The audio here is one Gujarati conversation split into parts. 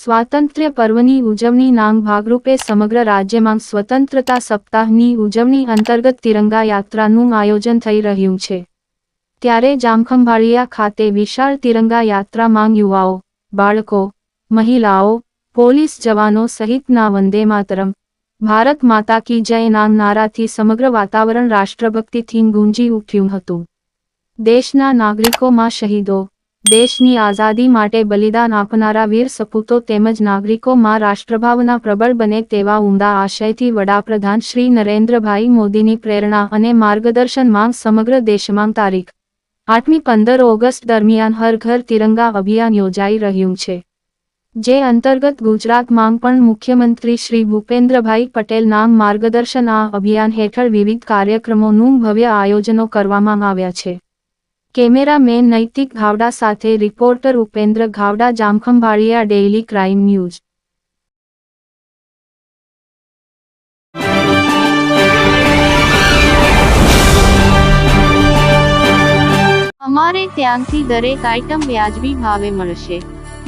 સ્વાતંત્ર્ય પર્વની ઉજવણીના ભાગરૂપે સમગ્ર રાજ્યમાં સ્વતંત્રતા સપ્તાહની ઉજવણી અંતર્ગત તિરંગા યાત્રાનું આયોજન થઈ રહ્યું છે। ત્યારે જામખંભાળિયા ખાતે વિશાળ તિરંગા યાત્રામાં યુવાઓ, બાળકો, મહિલાઓ, પોલીસ જવાનો સહિતના વંદે માતરમ, ભારત માતા કી જયના નારાથી સમગ્ર વાતાવરણ રાષ્ટ્રભક્તિથી ગુંજી ઉઠ્યું હતું। દેશના નાગરિકોમાં શહીદો, દેશની આઝાદી માટે બલિદાન આપનારા વીર સપૂતો તેમજ નાગરિકોમાં રાષ્ટ્રભાવના પ્રબળ બને તેવા ઉમદા આશયથી વડાપ્રધાન શ્રી નરેન્દ્રભાઈ મોદીની પ્રેરણા અને માર્ગદર્શનમાં સમગ્ર દેશમાં તારીખ 8-15 ઓગસ્ટ દરમિયાન હર ઘર તિરંગા અભિયાન યોજાઈ રહ્યું છે, જે અંતર્ગત ગુજરાતમાં પણ મુખ્યમંત્રી શ્રી ભૂપેન્દ્રભાઈ પટેલના માર્ગદર્શન આ અભિયાન હેઠળ વિવિધ કાર્યક્રમોનું ભવ્ય આયોજનો કરવામાં આવ્યા છે। કેમેરામેન નૈતિક ઘાવડા સાથે reporter Upendra Ghavda, Jamkhambhaliya, daily crime news. અમારે ત્યાંથી દરેક આઇટમ વ્યાજબી ભાવે મળશે।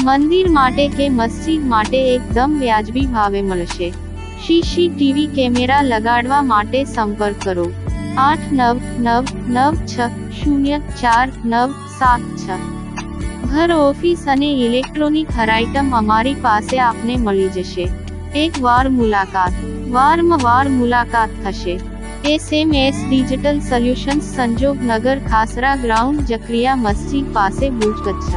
મંદિર માટે કે મસ્જિદ માટે એકદમ વ્યાજબી ભાવે મળશે। સીસીટીવી કેમેરા લગાડવા માટે સંપર્ક કરો 8999604976। ઘર, ઓફિસ અને ઇલેક્ટ્રોનિક હર આઇટમ અમારી પાસે આપને મળી જશે। એક વાર મુલાકાત, વારંવાર મુલાકાત થશે। SMS ડિજિટલ સોલ્યુશન્સ, સંજોગ નગર, ખાસરા ગ્રાઉન્ડ, જકરિયા મસ્જિદ પાસે, ભુજ, કચ્છ।